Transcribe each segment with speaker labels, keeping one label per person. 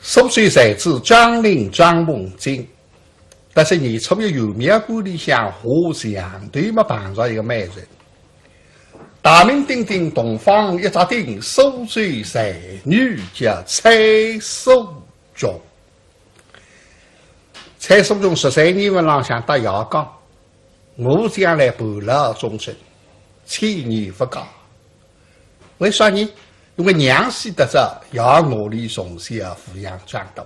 Speaker 1: 10岁才子张陵张梦金，但是年初一有面馆里向和相对么碰着一个美人，大名鼎鼎东方一扎顶10岁才女叫蔡淑琼。蔡淑琼13年份浪向打牙讲，我将来伴老终身，千年不嫁。为啥呢？因为娘死得着，要我里从小抚养长大。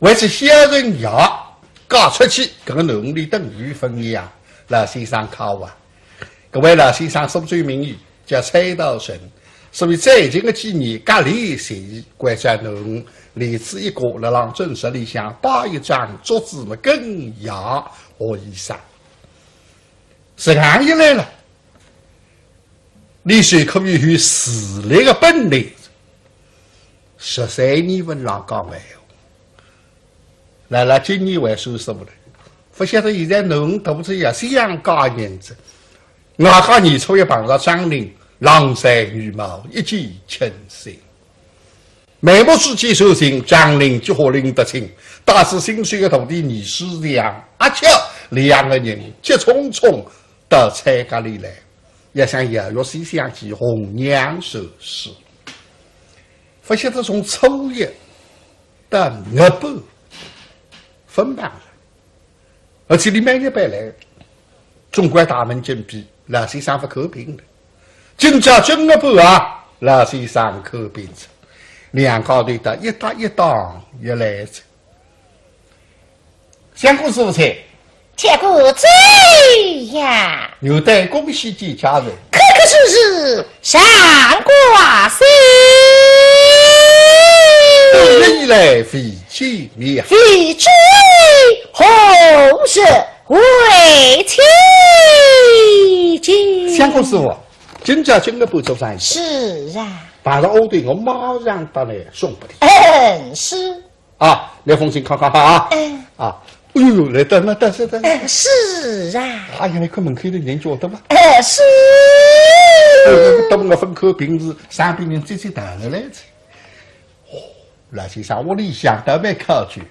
Speaker 1: 为是小人要嫁出去，跟个农里等于分一样，老先生考啊。各位老先生10岁名誉叫蔡道成，所以最近的几年，隔离谁关在农例子一个在浪正室里向摆一张桌子么更牙和衣裳。时间一来了。你虽可以有实力的本领，13年份浪讲完，来了今年还收拾不来，不晓得现在侬肚子也想嫁人子，我讲年初一碰到张陵，郎才女貌，一见倾心，眉目之间手心，张陵就和林德清，大是心碎的徒弟李师良，阿巧两个人急匆匆到蔡家里来。也想摇月西想起红娘手势，不晓得从初一到月半分半了，而且你每日白来，总归大门紧闭，老先生不可平的。今朝正月半啊，老先生可平着，两高头的一搭一档一来着。相公师傅菜。
Speaker 2: 铁骨醉呀！
Speaker 1: 有待恭喜几家人，
Speaker 2: 可可是是上挂心。
Speaker 1: 多日以来非见面，
Speaker 2: 非追红色为妻君。
Speaker 1: 相公师傅，今朝今个不做生意。
Speaker 2: 是啊。
Speaker 1: 碰到我对我马上打来送不的。
Speaker 2: 是。
Speaker 1: 啊，来封信看看啊。啊。哎呦，来等了，等是。
Speaker 2: 是啊。
Speaker 1: 哎呀，你看门口的人觉得吗？
Speaker 2: 是。
Speaker 1: 等我分口平时三边人最大了来着。哦，老先生，我理想都没考据。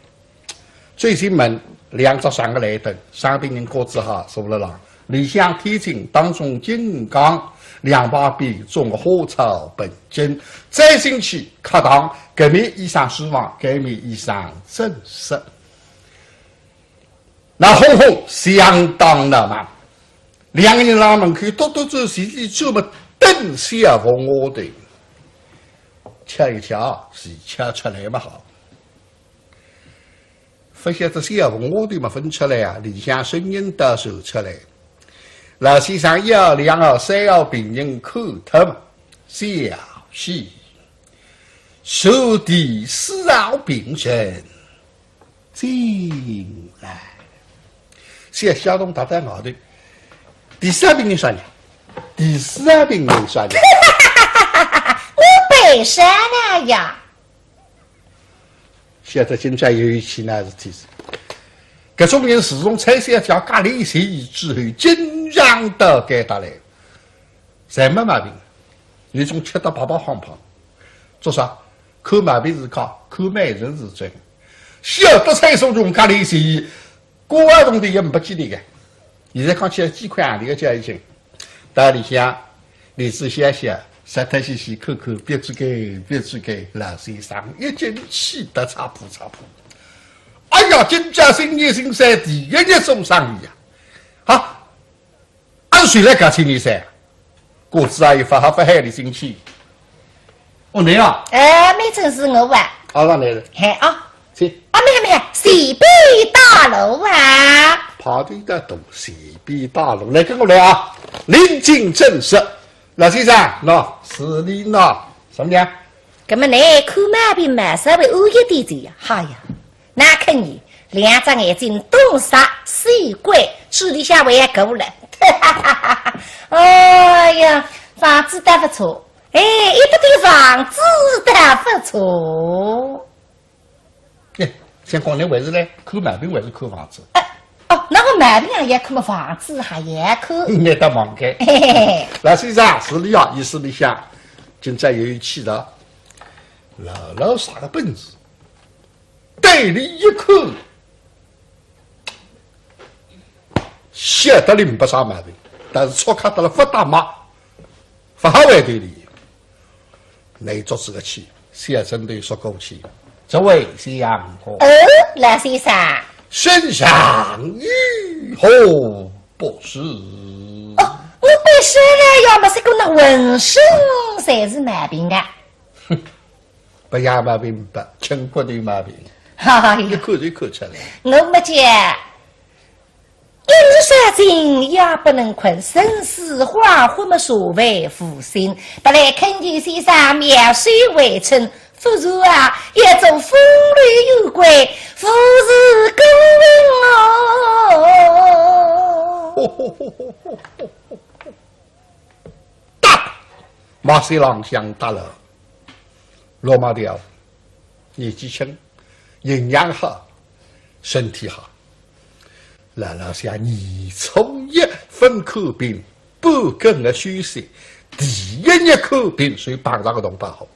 Speaker 1: 最近门2只3个来灯，三边人各自哈坐了廊，理想天津当中金刚2把笔种个花草本真。再进去客堂，革命衣裳失望，革命衣裳正式。那红红相当的嘛，2个人拉门口多多走细细就么等下和我的，瞧一瞧是瞧出来嘛好，不晓得下和我的嘛分出来啊，里向声音都说出来，老先生1号2号3号病人看他们小心，手第4号病人进来。现在小东打在外头，第3病人算的，第4病人算的。
Speaker 2: 我背山了呀！
Speaker 1: 现在今朝有一起那是提示，搿种人自从蔡小叫隔离协议之后，经常都给他来，侪没毛病，有种吃得饱饱胖胖，做啥？看毛病是靠，看美人是真。晓得蔡松中隔离协议。国外同的也不记得的，现在看起来几块洋钿的价钱，到里向李子想想，舌头细细口口，别只给老先生一进气得擦扑。哎呀，今朝新年新山第一日做生意呀！好，按谁来搞青年噻？果子阿姨发海里进去。哦，你啊？
Speaker 2: 没正是我吧？
Speaker 1: 好，让来了。
Speaker 2: 嘿啊。
Speaker 1: 去
Speaker 2: 没，西北大楼啊！
Speaker 1: 跑得的东西北大楼，来跟我来啊！临近正式，老先生，喏，是你喏，什么样？
Speaker 2: 那么你看毛病嘛，稍微欧一点点呀。好呀，那看你2只眼睛东杀西鬼，手里下为够了。哎呀，房子倒不错，一个地方子倒不错。
Speaker 1: 先讲你为是来看毛病还是看房子？
Speaker 2: 那个毛病也看房子还也看。
Speaker 1: 你得忙开。老先生，是你啊，意思里向今朝有一气的，老啥个本事？对你一口，写得了不啥毛病，但是错看到了不大骂，不好玩对你。你做这个气，写针对说过去，这位相公。
Speaker 2: 老先生，
Speaker 1: 身上欲何不是？
Speaker 2: 哦，我本身呢，要么是个那浑身才是毛病啊。
Speaker 1: 哼，不要毛病不，轻骨的毛病。
Speaker 2: 哎呀，
Speaker 1: 一看就看出来。
Speaker 2: 我没讲，阴山尽也不能困，生死花或么所谓负心。不来看见先生面水为称，不如啊，一种风流有归，富士公哦。
Speaker 1: 打，马西郎相打了，罗马雕，年纪轻，营养好，身体好。老下你从一分口病，半根的休息，第一口病，所以绑上个东巴好。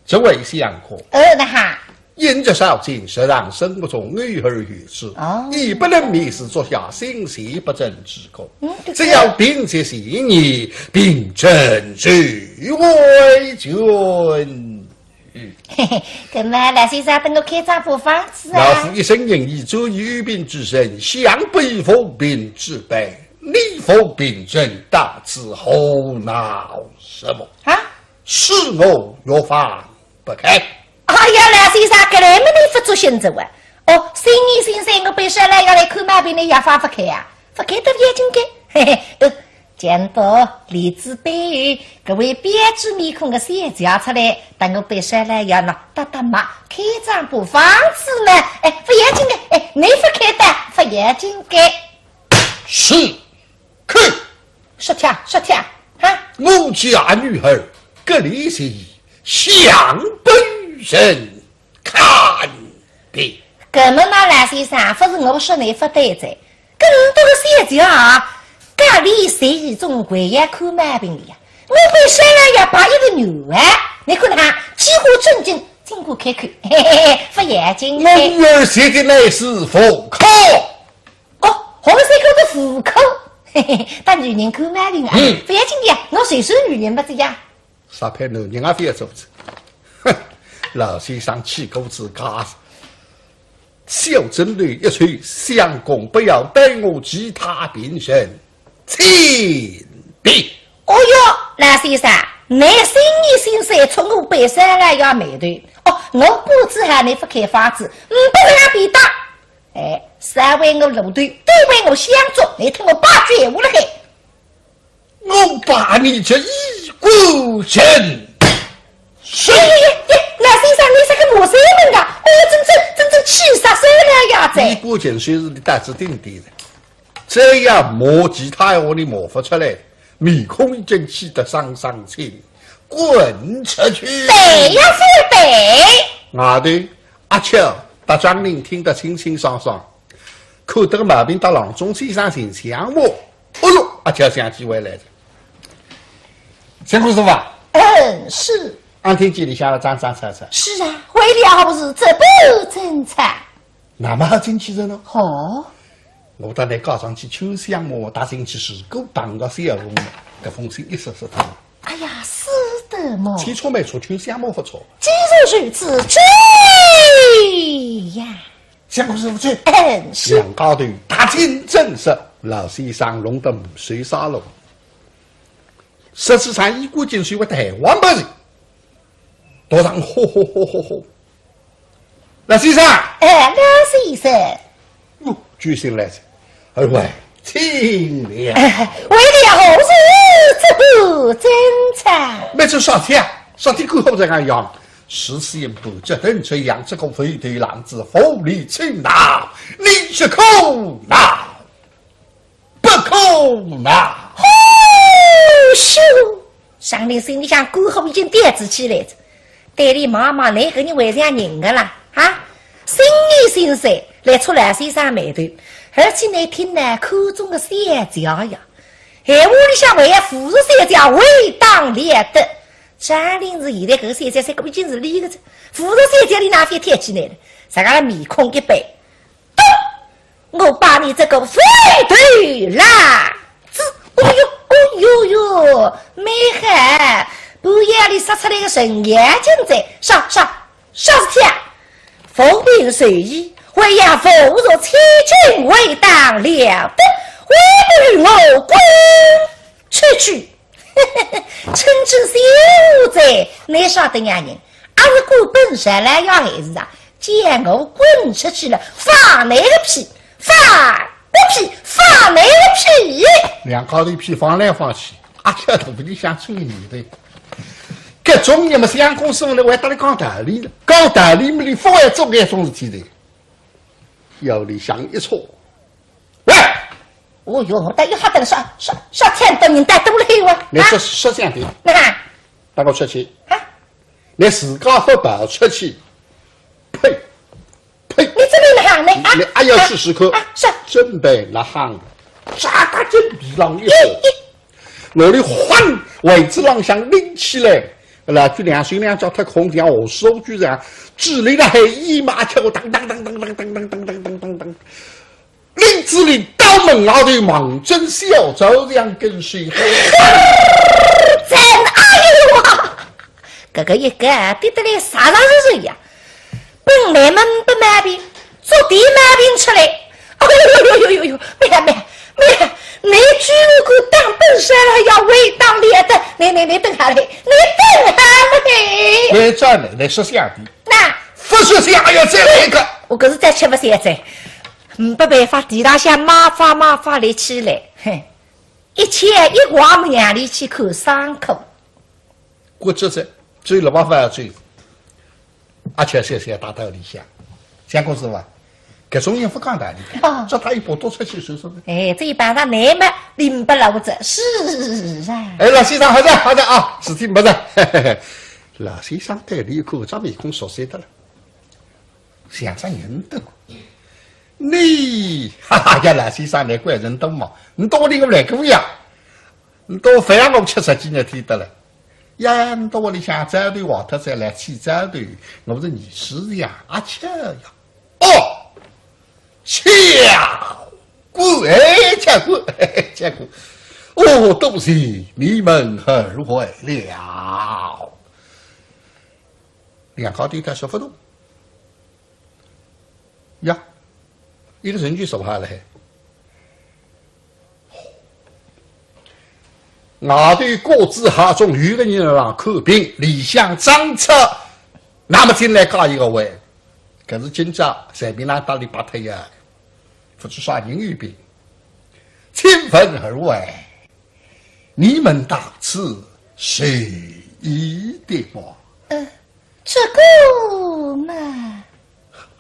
Speaker 1: 这位相公，
Speaker 2: 那哈，
Speaker 1: 因着少经，实让生活中偶尔遇事，亦不能迷失做下心邪不正之功。只要并且信你，并正据为君。
Speaker 2: 嘿嘿，干嘛老先生等我开张部房子啊？
Speaker 1: 老夫一生因以周于病之身，向北风病之辈，逆风病人大致后恼什么？
Speaker 2: 啊，
Speaker 1: 是我若放不开。
Speaker 2: 哎呀，老先生，搿来么你不做行走啊？哦，新年新生，我本身来要来看毛病的药方不开啊，不开得眼睛开，嘿嘿。见到李子杯各位编织面孔的写家出来，等我背上来要拿打打码，开张部房子呢？哎，不眼睛的，哎，你不开的，不眼睛的。
Speaker 1: 是，看，
Speaker 2: 说听说听，哈！
Speaker 1: 我家女儿各里是向本人看病。
Speaker 2: 搿么嘛，蓝先生，不是我说你不对在，搿么多个写家啊。家里谁一种鬼也看毛病的呀？我本身呢也把一个牛啊，你看他几乎正经经过看看，嘿嘿嘿，不眼睛。
Speaker 1: 我女儿写的乃是妇科。
Speaker 2: 哦，红色口的妇科，嘿嘿，但女人看毛病啊，不眼睛的呀，我谁说女人不这样？
Speaker 1: 啥派男人啊，非要做子？哼，老先生气狗子家。小针对一吹，相公不要带我其他病人。请病！
Speaker 2: 哦哟，蓝先生，你新年新岁从我背上来要面对哦，我布置下你不开房子，不让别打。哎，三为我路队，都为我相助，你听我把句话了嘿。
Speaker 1: 我把你这一股人是。
Speaker 2: 蓝先生，你是个陌生人啊！哦，真正气杀手了呀！
Speaker 1: 一股劲虽是你胆子顶低的。这样磨吉他我你磨不出来，面孔已经气得上青，滚出去！
Speaker 2: 对呀，是对。
Speaker 1: 外头阿秋把张玲听得清清爽爽，看得个毛病到郎中先生身上我，哎呦，阿秋想起回来了。辛苦师傅。
Speaker 2: 是。
Speaker 1: 俺听见你下了张车。
Speaker 2: 是啊，为了不是这不正常。
Speaker 1: 那么好进去人呢？
Speaker 2: 哦。
Speaker 1: 我到那搞上去秋香么？大进去是够帮个小龙，这封信一说是他。
Speaker 2: 哎呀，是的嘛。
Speaker 1: 起错没错，秋香么不错。
Speaker 2: 既然如此，追呀！
Speaker 1: 相公师傅追。
Speaker 2: 是。
Speaker 1: 两高头大进正式，老先生弄得水沙龙。实际上一股劲水为台湾本人，多让吼。老先生。
Speaker 2: 老先生。
Speaker 1: 举行来着。二位，请了。
Speaker 2: 为了何事这不正常？
Speaker 1: 没这上天过后这样样，实行不这等这样，这个非对浪子无理取闹，你是苦恼，不苦恼。
Speaker 2: 呼咻！上帝心里想，过后已经点子起来着。对你妈妈，你和你为啥人的啦？啊，新年新岁来出来先生面对。而且你听呢，口中的写家呀，还屋里向为扶着三家为当列的。张林是现在这个三家才已经是离个着，扶着三家里哪飞天起来了？啥个面孔一背，我把你这个废腿拉子，哦哟，没害，半夜里杀出来个神眼睛在，啥事体啊？奉命随意，为要扶着千军为当了的，为不与我滚出去。趁真小子，你晓得呀人，俺是过本山来要孩子啊，见我滚出去了，放你个屁！放你个屁！
Speaker 1: 两高头一屁放来放去，阿切头不就想追你的？搿种人嘛，想公司来还搭里讲道理了，讲道理么里不会做搿种事体的，腰里向一戳，喂！
Speaker 2: 哦哟，但又吓得了，说天多人带多了黑哇！
Speaker 1: 你说这样的，
Speaker 2: 那
Speaker 1: 带我出去
Speaker 2: 啊！
Speaker 1: 你自家不跑出去，呸！
Speaker 2: 你准备哪行呢？
Speaker 1: 你还要试试看？
Speaker 2: 是
Speaker 1: 准备哪行？啥大真比浪一手，我的换位置浪向拎起来，那就两手两脚踏空，像我手居然指力了还一马球，当，林子里刀门后头忙真小走这样跟随，
Speaker 2: 真哎呦啊！这个一个对得来啥是呀？本来们不买病，做地买病出来。呦，没，你居然给当本山了，要为当列的，你等下来，
Speaker 1: 来这儿来说下的，
Speaker 2: 那
Speaker 1: 不说下还要再来一个，
Speaker 2: 我可是再吃不三载，没办法，地上向马发来起来，哼，一切一往不让里去看伤口。
Speaker 1: 我这是追了办法要追，而且是大道理想公司吧。搿种人不讲道理，叫他一把多出去说说。
Speaker 2: 哎，这一般上你们领不了这是啊。
Speaker 1: 哎，老先生，好的啊，事体没事。老先生对你看张面孔熟悉的了，像张人多。你哈哈呀，老先生，你怪人多嘛？你到你个来过呀？你到非让我70几年天得了。呀，你到我里向走对话特再来起走对，我不是你是呀，阿巧呀。哦。巧过，巧过，哦，都是你们二位了。两高地他说不动呀，一个人就说下来，我对各自下中有个人让看病，理想张策，那么进来搞一个位，可是今朝随便拿打里把他呀。不去耍人鱼病，请问二位，你们大此谁一的吗？
Speaker 2: 这个嘛，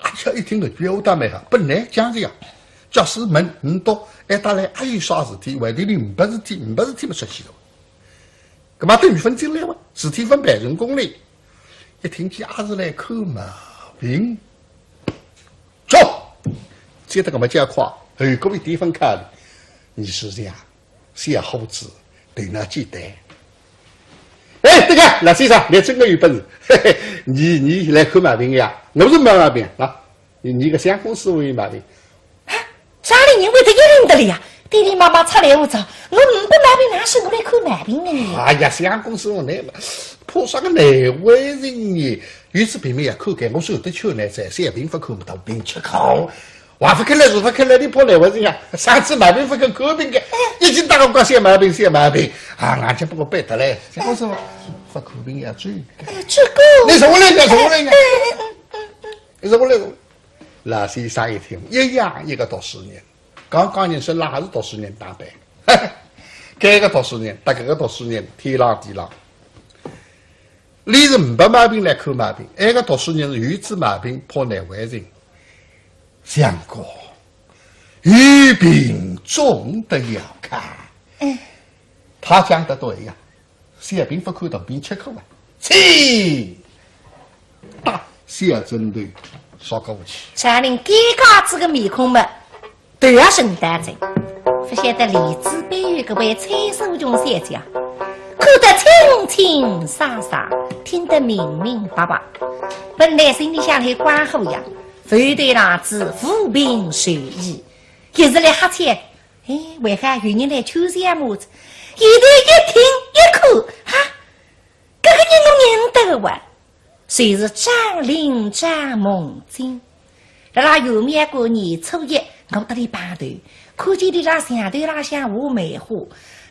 Speaker 1: 阿巧一听个表达没哈，本来讲这样，假使问你到哎打来还有啥事体，为的你不是听不出去的，干嘛等于分进来嘛？事体分百人公里，一听见还是来看毛病，走。接着我们讲话，各位地方看，你是这样，写猴子对那记得。哎，这个老先生，你真的有本事，嘿嘿，你来看毛病呀？我不是没毛病啊，你个相公司有毛病。
Speaker 2: 家里人为他一人的了呀，弟弟妈妈出来我找，我不毛病，哪是我来看毛病的呢？
Speaker 1: 哎呀，相公司我来了，怕啥个内外人呢？有次病没也看给我说的去呢，在谁病不看不到病吃口。话不开来，说不开来，你跑来我这样，上次毛病不跟狗病的，已经打个光写毛病啊！俺家不过背得来，这我说发口病要注意。
Speaker 2: 这个
Speaker 1: 你说我来讲，你说我来。老先生一听，一样一个读书人，刚人生哪还是读书人打扮？这个读书人，大概个读书人天狼地狼。你是没毛病来看毛病，那个读书人是有治毛病怕内外人。相公，语病总得要看。他讲的对呀，写病不看到病吃口啊，大写针对少个武器。
Speaker 2: 家里给嘎子个面孔们都要承担着，不晓得荔枝北岳各位蔡守穷小姐，看得清清洒洒，听得明明白白。本来心里想来关后呀，非对老子扶贫受益，一时来哈切，为何有人来求羡慕子？一头一听一看，哈，这个人我认得哇，谁是张陵张梦金？那有面过年初一，我得里排队，看见你那上头那像画梅花，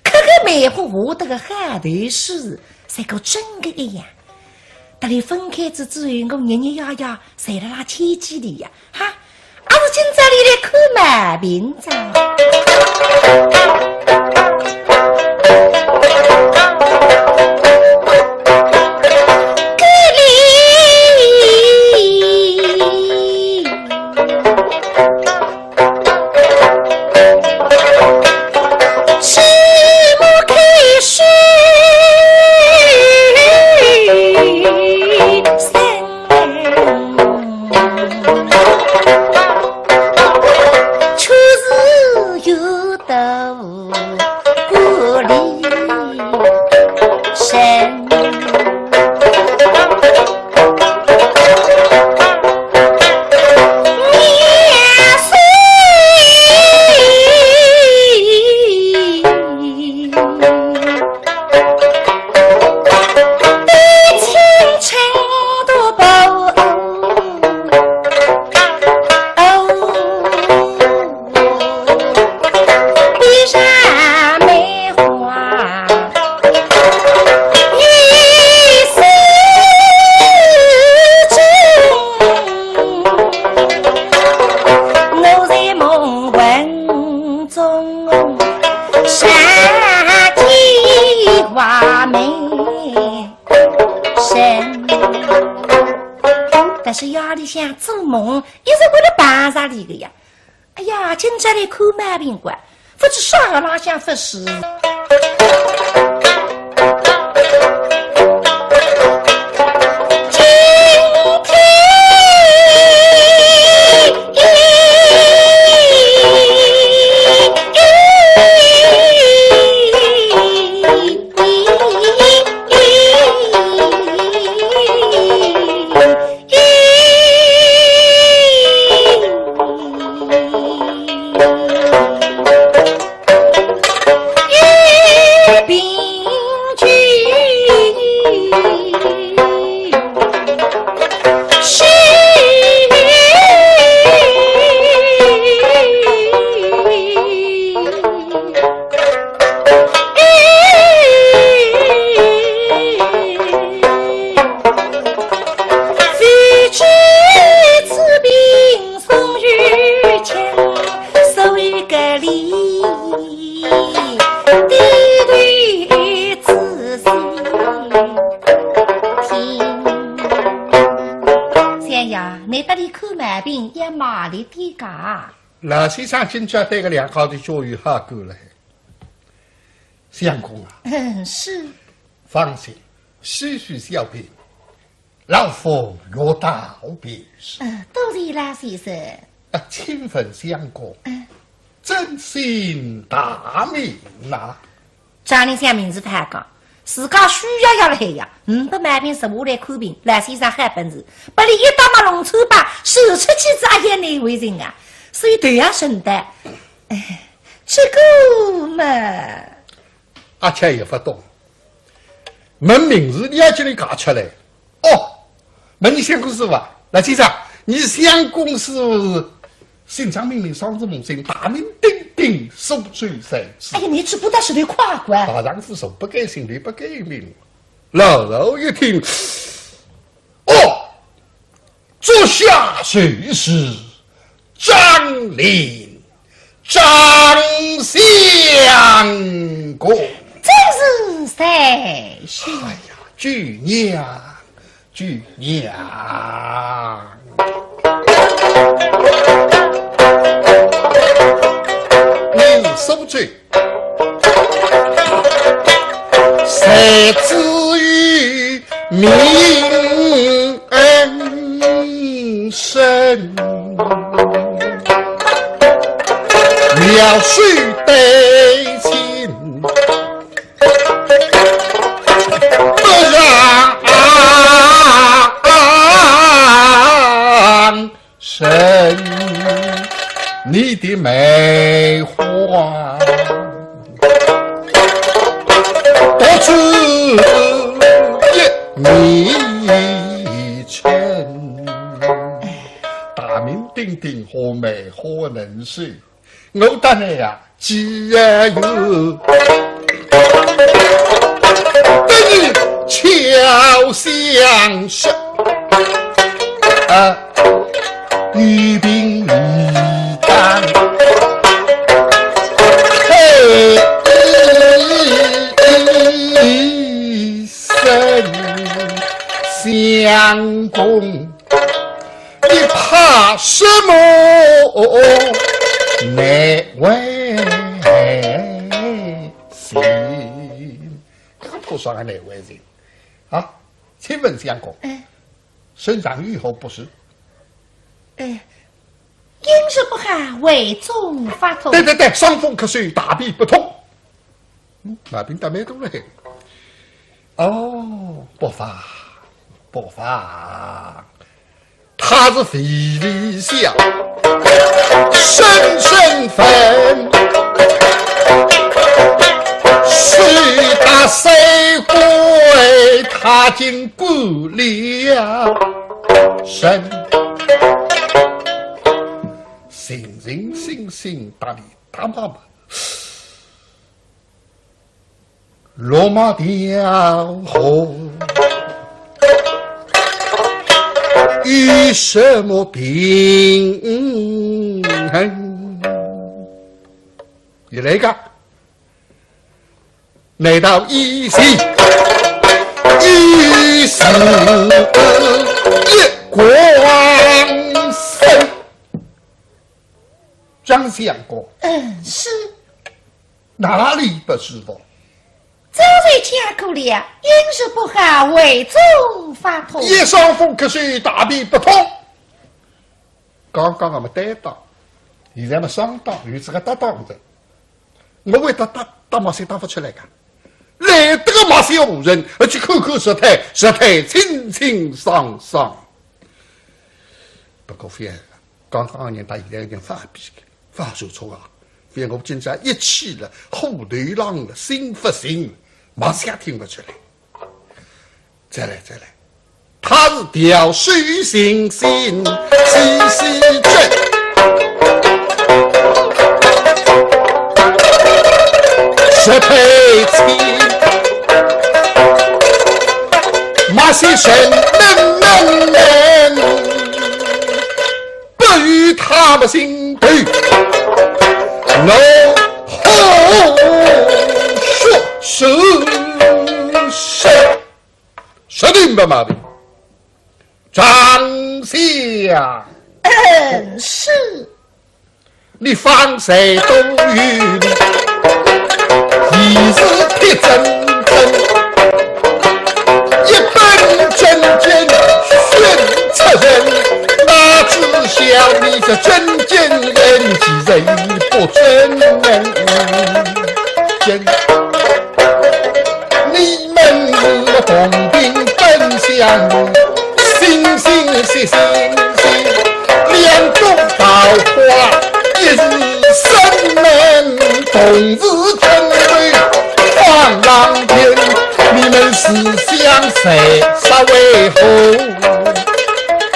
Speaker 2: 可个梅花画得个海头诗，是个真个一样。得里分开之后，我日日夜夜在了那天机里呀，哈，俺是今朝里来看马平章。但是夜里想做梦，也是为了办啥里个呀？哎呀，今朝来看马宾馆，不知啥个哪想发誓。
Speaker 1: 老先生今朝对个良好的教育好够了，相公啊，
Speaker 2: 是，
Speaker 1: 放心，虚虚小病，老夫药到便是。
Speaker 2: 多谢老先生。
Speaker 1: 亲吻相公，真心大名呐！
Speaker 2: 张林香名字太高，自家需要了海呀，500万瓶食物来看病，老先生还本事，把你一到嘛农村吧，手出去子阿爷那为人啊！所以都要顺的，这个嘛，
Speaker 1: 阿且也不懂。问名字你要叫你搞出来。哦，问你相公是吧？老先生，你相公是姓张命令双子母亲，大名鼎鼎，数罪三次。
Speaker 2: 哎呀，你这不但是得夸过。
Speaker 1: 大丈夫手不改姓，理不改名。老楼一听，哦，这下谁是？张陵，张相公，
Speaker 2: 真是才是。
Speaker 1: 哎呀，巨娘，巨娘，你受罪，谁至于名恩深？了水对情，不让生你的梅花多出一米尘，大名鼎鼎和美和人士，我等你呀，既然有跟你巧相识，与病离干，嘿。相公，你怕什么？难为情，可不算个难为情啊！请问相公，身上愈后不适？
Speaker 2: 因事不好，胃中发痛。
Speaker 1: 对，伤风咳嗽，大便不通。那病得蛮多了。哦，不发。他是肥力笑，身份谁打谁归，他经不了身，心大力大妈妈，罗马雕后。有什么病？你那个，难道医生一光生？张相公，
Speaker 2: 是
Speaker 1: 哪里不是的？
Speaker 2: 早在家口里啊，因事不好，胃中发痛，
Speaker 1: 一伤风咳嗽，大便不通。刚刚我们逮到，现在我们上当，有这个搭档的，我为他打马赛打不出来的，来得个马赛无人，而且口口舌苔清爽。不过非刚刚人他现在已经发脾气，发手错啊！非我今朝一气了，虎头狼了，心不心，马上听不出来。再来，他是调水星星，细针，石配青，马先生能，不与他们心对，我说说定不毛病。张相，
Speaker 2: 是
Speaker 1: 你方谁都有理，你是铁铮，一本正经选出人，哪知晓你这真见人其人不真人，你们是红兵本相如。心，两种桃花，一是生门，同是天水放浪天。你们思想谁稍微后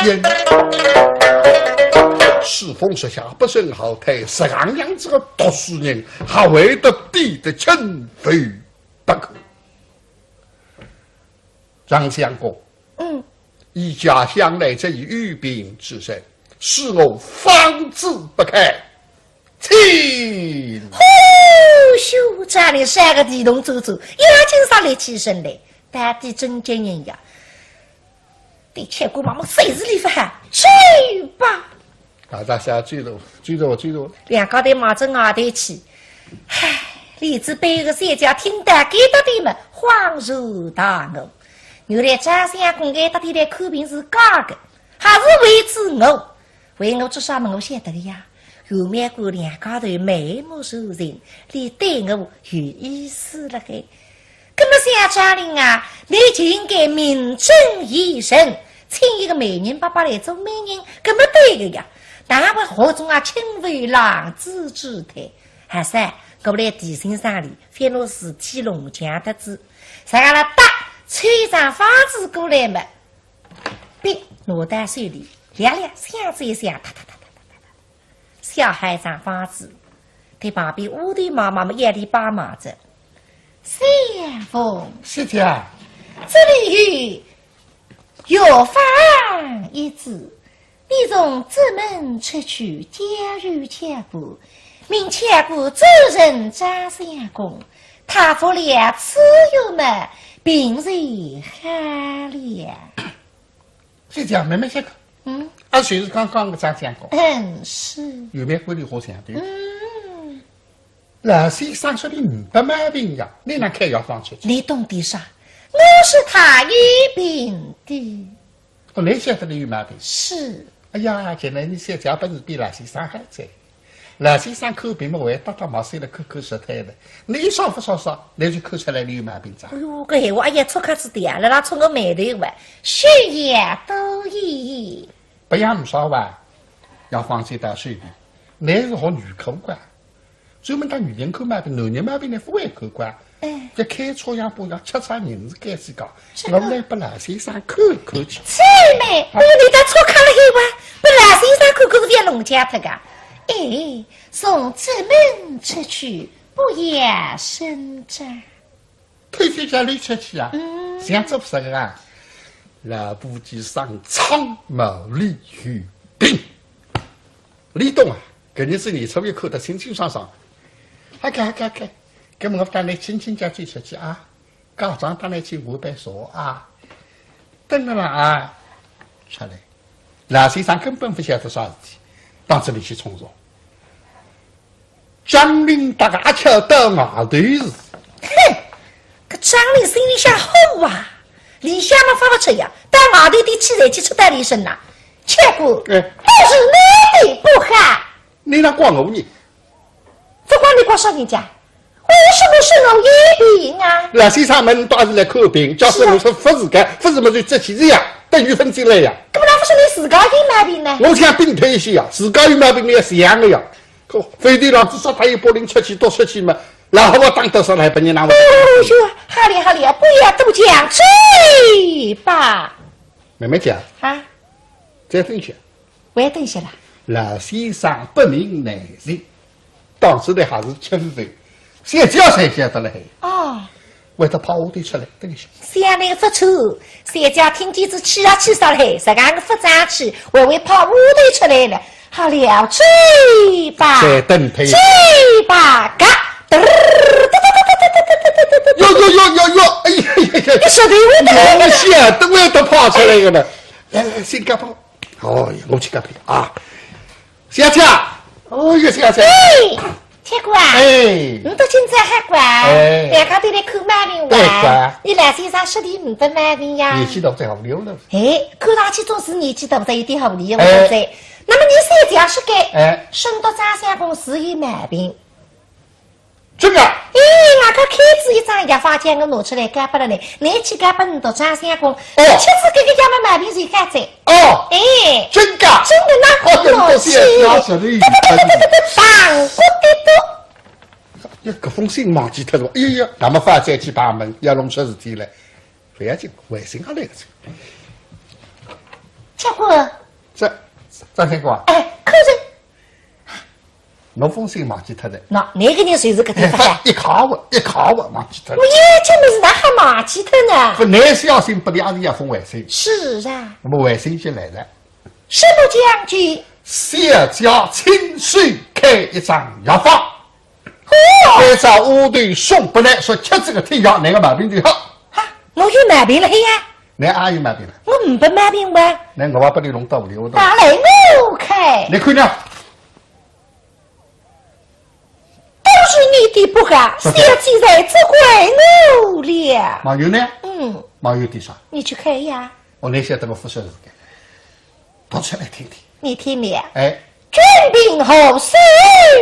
Speaker 1: 人？世风时下不胜好态，是样样子个读书人，还为得比得清非不可。张相公，以家乡来这一御病之身，使我方志不开。请
Speaker 2: 咻，这里三个地洞走，押金上来起身来，大地真见人呀！对切姑妈妈谁是里发喊去吧！
Speaker 1: 大家追着我，
Speaker 2: 两高头马正外头去，唉，李子背个三家听得给到的们恍如大悟。原来张相公爱到底来看病是假的，还是为自我？为我做啥么？我晓得的呀。有面姑娘高头眉目如人，你对我有意思了嘿。那么小嘉玲啊，你就应该名正言顺，请一个美人爸爸来做美人，那么对的呀。哪会何种啊亲为浪子之态？还是我来地心上里，翻落是提龙江的字，啥个了打吹张法子过来嘛？别脑袋水里亮亮响子一响，哒哒哒哒哒哒，小孩张法子，对旁边屋里妈妈们眼里把马着。先锋，
Speaker 1: 谢家，
Speaker 2: 这里有药方一字，你从正门出去，加入千步，命千步走人张相公，他府里此友们并瑞寒了。
Speaker 1: 谢家，慢慢些看。俺就是刚刚个张相公。
Speaker 2: 是。
Speaker 1: 有没管理好相对？老先生说的500万病呀，你能开药方出去？
Speaker 2: 你懂的啥？我是他一病的。
Speaker 1: 哦，你晓得你有毛病？
Speaker 2: 是。
Speaker 1: 哎呀，现在你小家本事比老先生还在。老先生口病嘛，会打打毛线的，口口舌苔的。你一少少，你就看出来你有毛病咋？
Speaker 2: 哎呦，这闲话哎呀，错卡子的呀，那冲我眉头哇，血液都一。
Speaker 1: 不要唔少哇，要放心到水里。你是学女科管，专门打女人口毛病、男人毛病呢，不会口管。这开错样不要吃啥人是该是搞，我们来把老先生看看去。
Speaker 2: 姐妹，我你在错看了一晚，把老先生看看变农家的个。哎，从正门出去，不言声张。
Speaker 1: 推荐家里出去啊，想做啥个啊？老夫子上苍毛李玉兵，李东啊，肯定是你抽一口的清清爽爽。看，跟我带来亲亲家最出去啊，高长带来去5百说啊，等着了啊，出来，老先生根本不晓得啥事体，到这里去冲撞。张林大家瞧到外头是，
Speaker 2: 哼，这张林心里想好啊，里向嘛发不出呀，到外头的气人去出带里身呐，结果都是你的不好。
Speaker 1: 你那怪我呢？
Speaker 2: 不管你怪啥人家，为什么是我一病啊？
Speaker 1: 老先生们倒是来看病，叫是我说不是干，不是么就这起这样，等于分进来呀。
Speaker 2: 怎么那不是你自家有毛病呢？
Speaker 1: 我想病退一些呀，自家有毛病你也是一样的呀。可非得让至少他一拨零出去多出去嘛，然后我当得上来把你拿我。
Speaker 2: 好了，不要多讲嘴吧。
Speaker 1: 妹妹讲
Speaker 2: 啊，
Speaker 1: 再等一下。
Speaker 2: 我也等一下了。
Speaker 1: 老先生不明内情，当时的还是亲人，现在才晓得了。
Speaker 2: 哦，
Speaker 1: 为他跑屋里出来，等一下。
Speaker 2: 想那个不错，三家听见子气啊气上来，啥个不争气，微跑屋里出来了。好了，嘴巴，
Speaker 1: 再等他。
Speaker 2: 嘴巴嘎，哟，
Speaker 1: 哎呀！
Speaker 2: 你说对我的，
Speaker 1: 我想都要都跑出来个了。来，先干跑。哦呀，我去干跑啊！小强，哦呀，小强。
Speaker 2: 铁哥啊，你都今朝还管？两家都来看毛病哇？你老先生说的500毛病呀？
Speaker 1: 年纪大最好不溜了。
Speaker 2: 看上去总是年纪大不有点好理，我在。那么你三家是该顺到张相公是有毛病。
Speaker 1: 真的？
Speaker 2: 那个开支一张药方笺我拿出来改不了呢，你去改不你到张相公，妻子这个家嘛毛病谁改在？
Speaker 1: 真的？
Speaker 2: 真的那
Speaker 1: 我去，
Speaker 2: 当国的多。
Speaker 1: 要搿封信忘记脱了，哎呀，那么快再去把门要弄出事体来，不要紧，卫生下来个。
Speaker 2: 结果
Speaker 1: 张先生，
Speaker 2: 可是
Speaker 1: 侬封信忘记脱了。
Speaker 2: 哪个人随时搿地方
Speaker 1: 一卡我忘记脱了。
Speaker 2: 我眼睛没是哪还忘记脱呢？
Speaker 1: 不，男小心不也是要封卫生？
Speaker 2: 是啊。
Speaker 1: 那么卫生就来了。
Speaker 2: 什么将军？
Speaker 1: 小家亲手开一张药方，按照屋头送不来，说吃这个退药，哪个毛病就好。
Speaker 2: 我有毛病了呀？
Speaker 1: 你也有毛病了？
Speaker 2: 我没毛病吧？
Speaker 1: 那我把你弄到屋里，我都。
Speaker 2: 拿来我开。
Speaker 1: 你看呢？
Speaker 2: 都是你的不好，小姐在责怪我了。
Speaker 1: 网友呢？网友的啥？
Speaker 2: 你去看呀。
Speaker 1: 我那晓得我不说是的，读出来听听。
Speaker 2: 你听了？君病后虽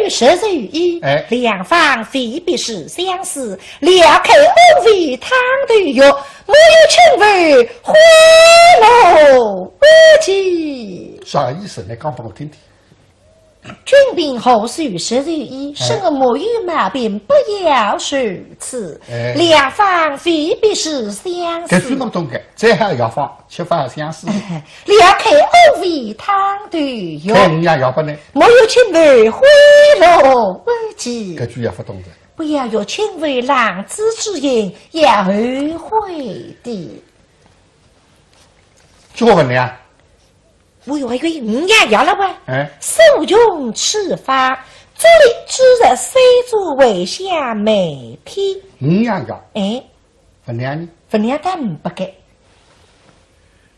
Speaker 2: 10日于医，两方非必是相思，两口欧为汤对药，莫有亲为花落无忌。
Speaker 1: 啥意思？你讲给我听听。
Speaker 2: 君病后虽10日于医，生而莫有毛病，不要如此。两方非必是相思。
Speaker 1: 这句侬懂的，这还要放吃饭相思。
Speaker 2: 两口欧为汤对药，
Speaker 1: 看人要不呢？
Speaker 2: 莫有亲为花落无忌。
Speaker 1: 这句也不懂的。
Speaker 2: 不要有亲为浪子之言，要后悔的。
Speaker 1: 这个问题啊？
Speaker 2: 我以为你也要了吧？受用吃法，做力之日虽做为下美批。
Speaker 1: 你也要？分量呢？
Speaker 2: 分量他不给。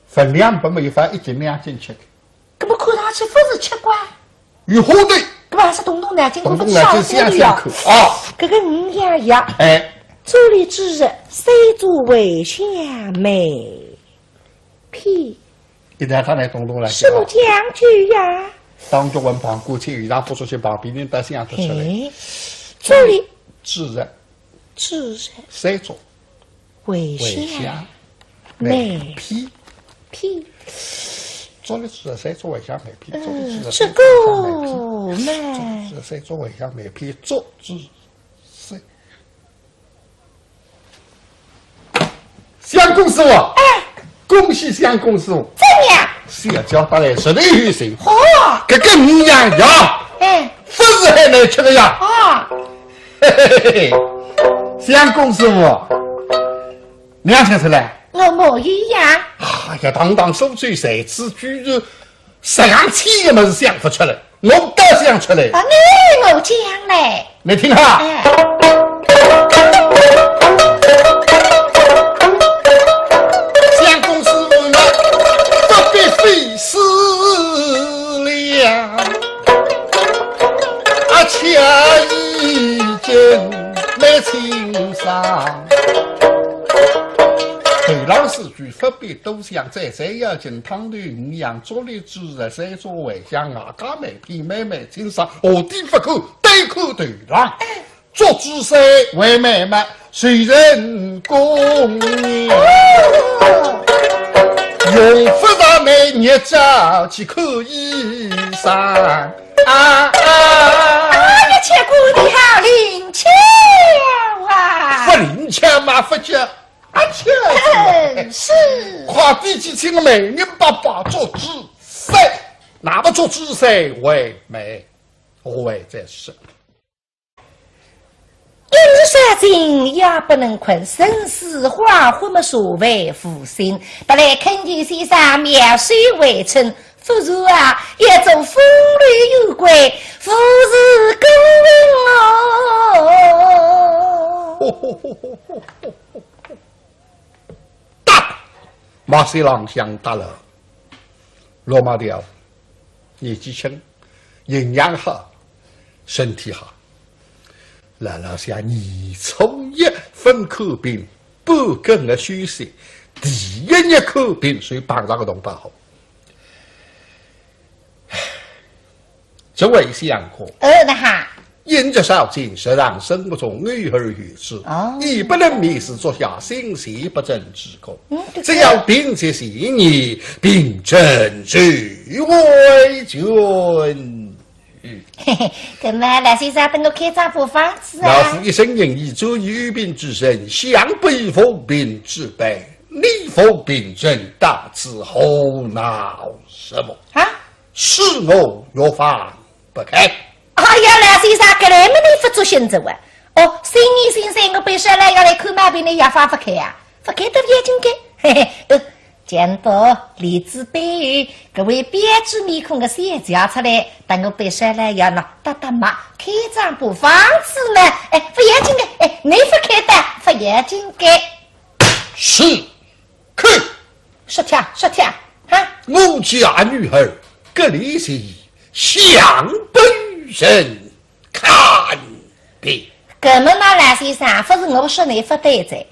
Speaker 1: 分量不没法1斤2斤吃的。
Speaker 2: 那么看上去不是吃瓜？
Speaker 1: 有火对。
Speaker 2: 那么还是东两斤，
Speaker 1: 东两斤相口啊！
Speaker 2: 这个你也要？做力之日虽做为下美批。
Speaker 1: 现在他来东来，
Speaker 2: 什么将军呀？
Speaker 1: 当作文旁过去，然后说些旁边人都想得出来。
Speaker 2: 这里
Speaker 1: 自然，谁做？
Speaker 2: 为下
Speaker 1: 美批。做的是谁做为下美批？做的是谁做为下美批？做的是谁做为下美批？做之谁？相公师傅，恭喜相公师傅！
Speaker 2: 怎样？
Speaker 1: 社交得来实力有行。
Speaker 2: 这
Speaker 1: 个你样呀？不是还能吃的呀？嘿嘿嘿嘿，相公师傅，你想出来？
Speaker 2: 我没一样。
Speaker 1: 呀，当手嘴谁知居然上气也没是想不出来，我倒想出来。
Speaker 2: 我讲嘞，
Speaker 1: 你听哈。相公师傅呢，不必费思量，且已经来欣赏。对老师句不必多想，这要进汤里五样做力之日，谁作为像牙家美皮妹妹经商，何地不可对口对郎，做之谁为妹妹，谁人共念？用不到美日照去可以上
Speaker 2: 切姑你好灵巧啊！
Speaker 1: 不灵巧嘛，不叫
Speaker 2: 是
Speaker 1: 夸第几天的美人爸爸做姿势，哪么做姿势为美？何为这事？
Speaker 2: 一日三更也不能困，生死花昏么所谓负心。得来恳请先生描水为称，不如也做风流有归，夫是公哦。
Speaker 1: 马西郎相大了，罗马调，年纪轻，营养好，身体好。来了下你从1分口病，半根的休息，第1口病，所以帮上个动作好。这位相公，
Speaker 2: 那哈。
Speaker 1: 因着少经，实让生活中偶尔有之，亦不能迷失做下心邪不正之功。只要秉持信念，并正据为君。
Speaker 2: 嘿嘿，那么老先生等我开张部房子
Speaker 1: 老夫一生仁义，周于与病之身，向北奉病之辈，你奉病人大之后闹什么？是我若放不开。
Speaker 2: 哎呀，老先生，搿来么你不做行走啊？新年新生，我本身来要来看毛病的药方不开啊，不开都眼睛开。嘿嘿，见到李子白玉各位编织面孔的写家出来，等我本身来要喏打打码，开张部房子呢？不眼睛开，你不开的，不眼睛开。
Speaker 1: 是，去。
Speaker 2: 说听，
Speaker 1: 我家女儿，搿里是向北。人看病，
Speaker 2: 搿么嘛，蓝先生，不是我说你不对在，搿你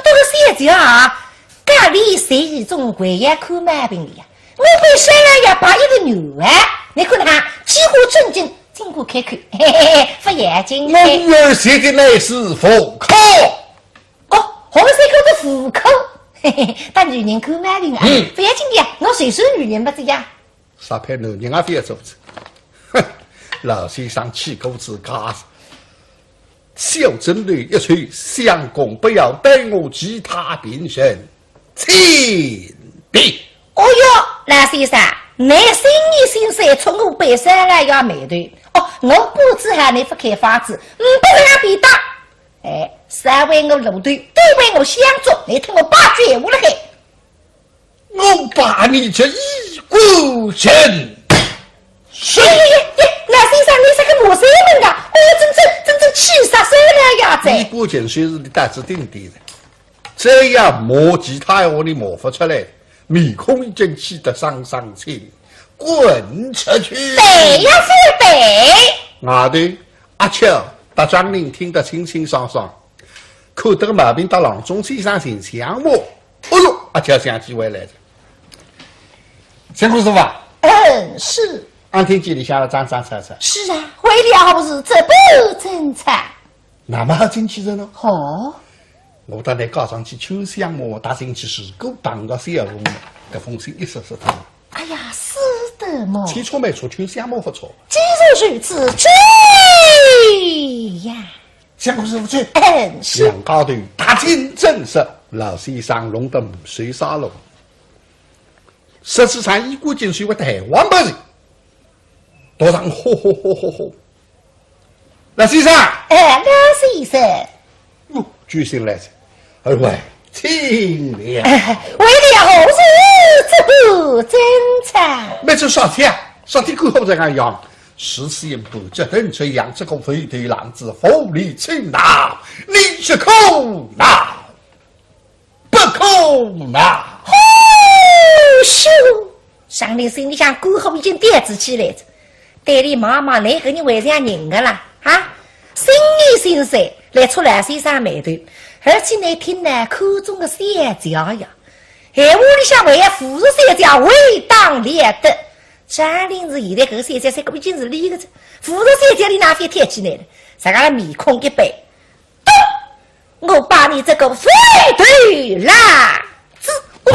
Speaker 2: 这个写家啊，搿里谁一种唯一看毛病的呀？我被生了要把一个牛啊！你看他几乎正经，经过开口，嘿嘿嘿，不眼睛。
Speaker 1: 我女儿写的乃是户口。
Speaker 2: 哦，红色口的户口，嘿嘿，把女人口买的啊！不要紧的呀，我随手女人不这样。
Speaker 1: 啥派男人也非要做子？哼！老先生气口子家小针对一吹，相公不要带我其他病神，请别。
Speaker 2: 哦哟，老先生，你生意心塞，从我背上来要买断。哦，我不知还你不开发子，不让别打。哎，三为我路队，都为我相助，你听我把句话了嘿。
Speaker 1: 我把你这一股神。
Speaker 2: 耶，老先生，你是个魔神门啊！我真正气杀手了呀！
Speaker 1: 一股劲虽是你胆子定定的，这样磨吉他我你磨不出来，面孔已经气得上青，滚出去！
Speaker 2: 对呀，是对。
Speaker 1: 外头阿俏搭张令听得清清爽爽，看得个毛病到郎中先生心想我，哎呦，阿俏想起回来了。辛苦师傅。
Speaker 2: 是。
Speaker 1: 俺听见你下了张车。
Speaker 2: 是啊，为了不是这不正常。
Speaker 1: 那么好进去了呢？
Speaker 2: 哦，
Speaker 1: 我到那搞上去秋香么，大进去是够绑个小龙，这风声一说他。
Speaker 2: 哎呀，是的嘛。
Speaker 1: 起初没错，秋香么不错。
Speaker 2: 既然如此，追呀！
Speaker 1: 相公师傅追。
Speaker 2: 是。
Speaker 1: 两高头大进正色，老先生弄得水沙龙。实质上一股劲水我台湾不是。多上吼！老先生，
Speaker 2: 老先生，
Speaker 1: 哟，举心来着，二位，请了。
Speaker 2: 为了何事这不正常？
Speaker 1: 没这啥天过后这样，十四言不这等这样，这个飞腿浪子无理取闹，你是苦恼，不苦恼？
Speaker 2: 呼咻！上林心里想，过后已经点子起来着。对你妈妈，你个人为啥人个啦？啊，心意心塞来出来身上眉头，而且你听呢口中的三家呀，闲话里向为扶助三家为当列的，张林子现在这个三家这个已经是理个着，扶助三家里哪边贴起来了？啥个面孔一背，我把你这个飞腿浪子，哦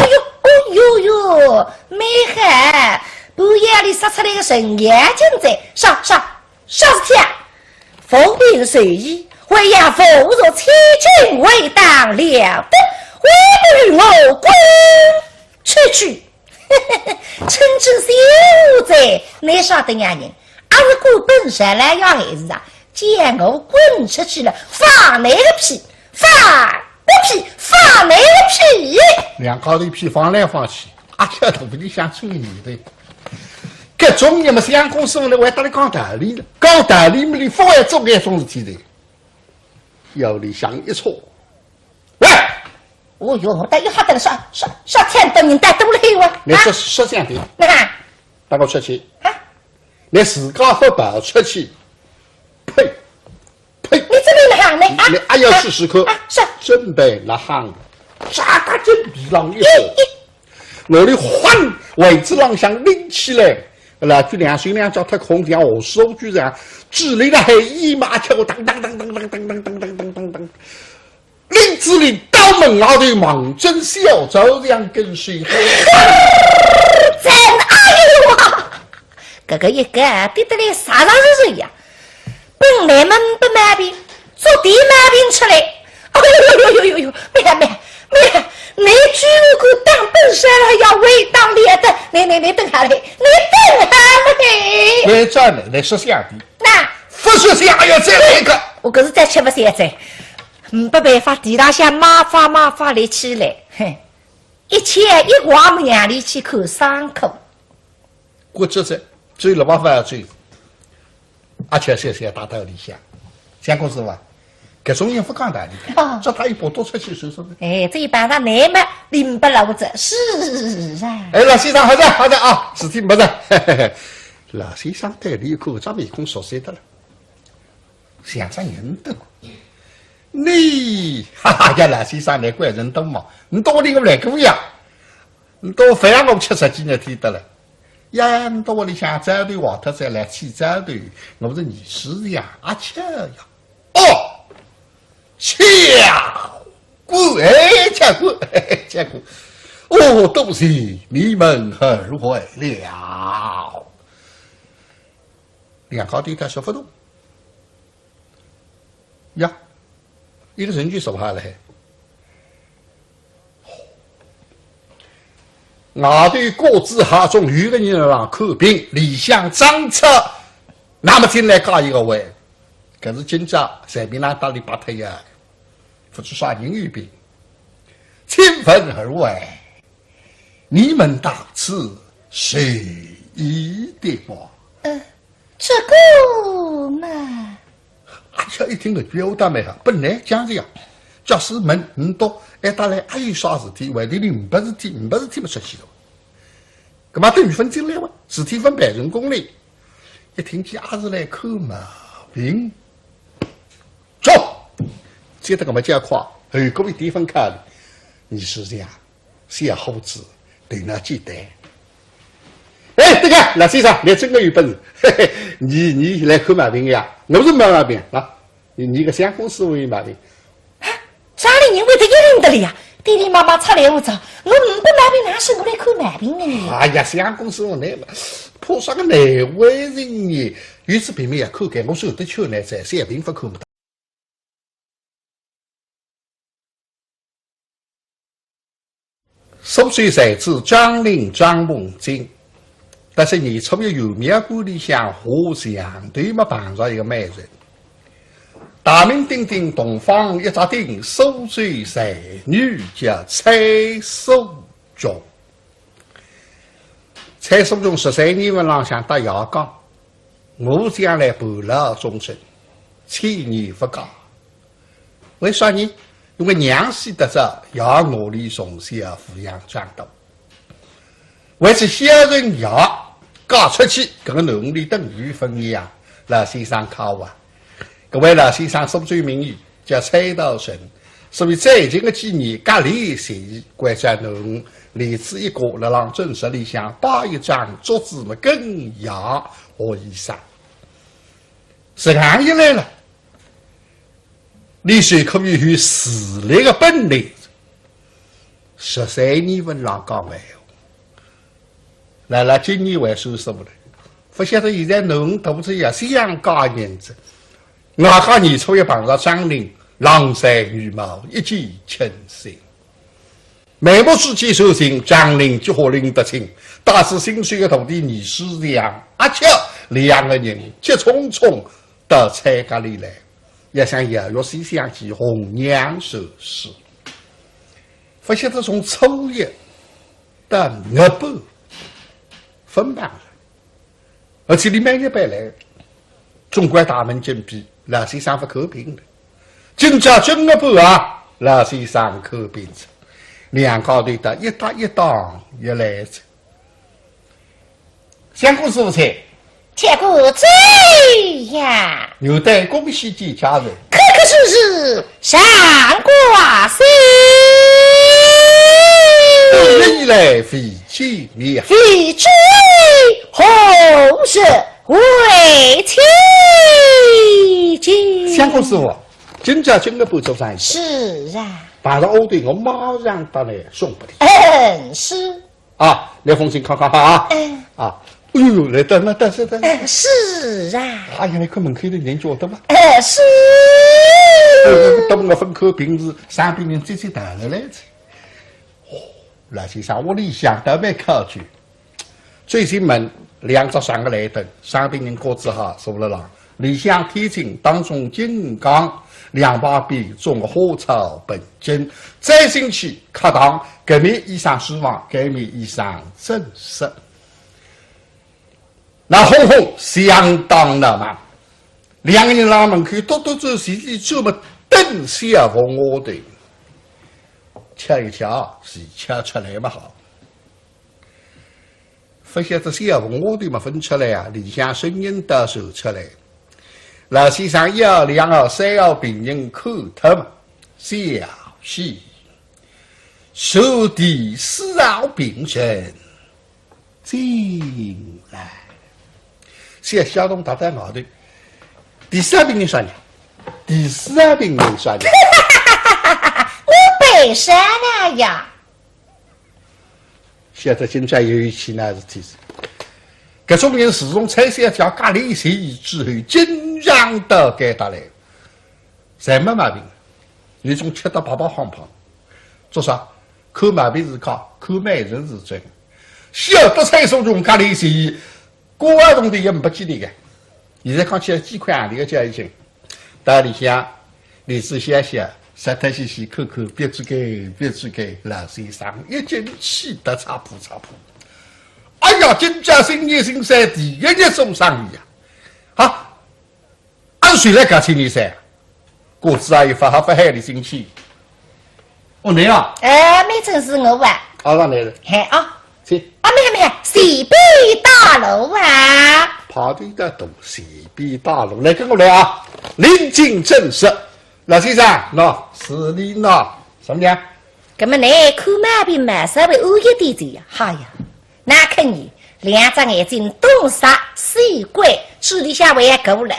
Speaker 2: 哟，没害。不夜里杀出来个神眼睛在，啥事体啊？奉命随意，为要扶助千军为当了的，为不与我滚出去。趁之小贼，你晓得呀人，俺是过本山来要孩子啊，见我滚出去了，放你个屁！放你个屁！
Speaker 1: 两高头屁放来放去，阿俏头皮里想追你的。搿种人嘛，相公师傅呢，还搭里讲道理了，讲道理嘛，你不会做搿种事体的。腰里向一戳，喂！
Speaker 2: 哦哟，但又好得了，少天多人带多了一哇！
Speaker 1: 你说这样的，
Speaker 2: 那
Speaker 1: 带我出去啊！你自家不跑出去，呸！
Speaker 2: 你这边行呢？
Speaker 1: 你还要试试看？
Speaker 2: 是
Speaker 1: 准备那行，啥大劲比浪一说，我的换位置浪向拎起来。那就两水两脚踏空调，我手居然指令的黑衣马球，当，林子里刀门后的猛针小走这样跟随，
Speaker 2: 真哎呦！这个一个对得来啥是呀？本来们不买病，做地买病出来，呦，没。你居然给当本山了，要为当列的，你等下来，
Speaker 1: 你再来，你说下的，
Speaker 2: 那
Speaker 1: 不说下要再来一个，
Speaker 2: 我可是再吃不下在，没办法，地大下马发来起来，哼，一切一话没眼里去看伤口，
Speaker 1: 我这是追了办法要追，而且谢大道理想，相公师傅。搿种人不讲道理的，叫他一把多出去说说的。
Speaker 2: 哎，这一般上难嘛，领不老者是啊。
Speaker 1: 哎，老先生，好的啊，事体没事。老先生对你看张面孔熟悉的了，想着人多。你，呀，老先生你怪人多嘛？你多你个来个呀？到饭我70几日天得了。呀，到屋里向早队黄特再来起早队，我是你师呀，阿巧呀。哦，巧姑哎，巧姑哎，巧姑。哦，多谢你们二位了。两高地他说不动。呀，一个人就说下来。我对各自下中有个人让看病，理想张策，那么进来搞一个位，可是今朝在边那打里把他呀，不知啥人有病，请问二位，你们当此谁意的吗？
Speaker 2: 这个嘛，
Speaker 1: 阿巧一听个表达没好，本来讲这样，假使问多，哎，打来还有啥事体？外地里不是听不出去的。干嘛等于分进来嘛？事体分百人公里，一听见阿是来看毛病，走，接着干嘛加快？各位地方看，你是这样，小猴子对那记得。哎，这个老先生，你真的有本事，嘿嘿，你来看毛病呀？我是没毛病啊，你个乡公司我有毛病。
Speaker 2: 家里人会得一人的了呀？爹爹妈妈出来我找，我不毛病，哪是我来看毛病呢？
Speaker 1: 哎呀，乡公司我来了，怕啥个难为人呢？于是平民也看看，我说得去呢，在三平不看不到。10岁才子张陵张梦金，但是年初一有面馆里向互相对嘛碰上一个美人。大名鼎鼎东方一扎顶10岁才女叫蔡淑琼。蔡淑琼13年份浪向打牙岗，我将来伴老终身，千年不嫁。为啥呢？因为娘死得着，要我里从小抚养长大。为此小人要嫁出去，跟农历等于分一样，老先生考啊。各位老先生所最名誉叫蔡道成，所以最近的几年隔离协关在农例子一个辣浪正室里向摆一张桌子么更牙和衣裳。时间一来了，你虽可以有实力的本领，13年份浪讲完，来今年还收拾不来，不晓得现在农肚子也想搞银子。我讲年初一碰上张陵，郎才女貌，一见倾心。眉目之间手心，张陵就和林德清，大是心碎的徒弟倪师良，阿巧两个人急匆匆到蔡家里来，也想邀约西厢记红娘寿事。不晓得从初一到5半分班了，而且你每日白来，总管大门紧闭。老先生不可病了，今朝正个半啊，老先生可病着，两高头的一搭一档一来着。相公师傅菜，
Speaker 2: 结果这呀，
Speaker 1: 有待恭喜几家人，
Speaker 2: 可可是是上挂心，
Speaker 1: 历来非亲面，
Speaker 2: 非追红日为妻。
Speaker 1: 相公师傅，今朝正个半做啥？
Speaker 2: 是啊，
Speaker 1: 碰到欧队，我马上到来送不的。
Speaker 2: 是
Speaker 1: 啊，来封信看看哈啊。啊，哎呦，来等了，等是。
Speaker 2: 是啊。
Speaker 1: 哎呀，你看门口的人觉得吗？
Speaker 2: 是。
Speaker 1: 等我分口平时三边人最大了来着。哦，老先生，我理想都没考据。最近门2只3个来灯，三边人各自哈坐了廊。理想天津当中金刚2把笔种个花草本金，再进去课堂革命衣裳希望，革命衣裳正式。那红红相当的嘛，2个人拉门口多走细就么等下逢我的，瞧一瞧是瞧出来嘛好。不晓得下逢我的嘛分出来啊，理想声音到手出来。老先生1号、2号、3号病人看他们小心，受敌死扰病人进来。写小东他在后头，第3病人算了，第4病人算了。
Speaker 2: 我背山了呀！
Speaker 1: 现在现在有一起那事体是，搿种人自从蔡三家隔离协议之后，经常的给他来，侪没毛病，有种吃得饱饱胖胖，做啥？看毛病是靠，看美人是真。晓得蔡松荣隔离协议，国外同的也没几钿个，现在看起来几块洋钿个价已经，到里向李子想想。杀他细细看看，别去给，别去给，老先生一进气得擦扑擦扑。哎呀，金家新年新三第一日送上你呀！好，按谁来搞青年噻？果子阿姨发好发海的心气。哦，你啊？
Speaker 2: 没正是我啊。
Speaker 1: 好，让来了。
Speaker 2: 嘿啊，
Speaker 1: 去。
Speaker 2: 没，西北大楼啊。
Speaker 1: 跑得的东西北大楼，来跟我来啊！临近正式。老先生，喏，是你喏，什么呀？
Speaker 2: 搿么你看毛病嘛，稍微晚一点点呀。好呀，那看你2只眼睛东杀西拐，手里向还够了。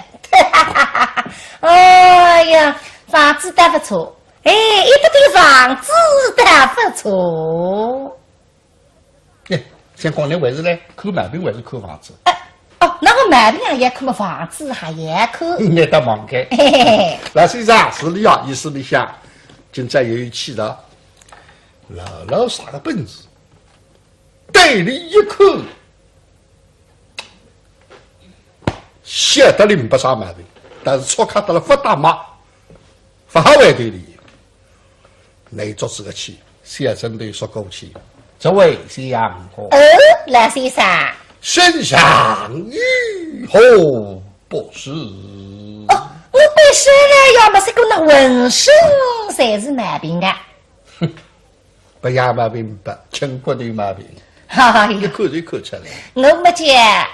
Speaker 2: 哎呀，房子搭不错，一个地房子搭不错。
Speaker 1: 先讲你为是来看毛病还是看房子？
Speaker 2: 那个毛病也看房子还也看。
Speaker 1: 你得忙开。老先生，是你啊，意思里向，今朝有一气的，老啥个本事？对你一看，晓得你没啥毛病，但是错看到了不大嘛，不好为对你。你做这个气，先针对说过去，这位相公。
Speaker 2: 老先生。
Speaker 1: 身上愈后不是。
Speaker 2: 我背身了，要么是个那浑身才是毛病啊。
Speaker 1: 哼，不养毛病不，轻骨的毛病。
Speaker 2: 哈哈，
Speaker 1: 一看就看出来。
Speaker 2: 我没讲。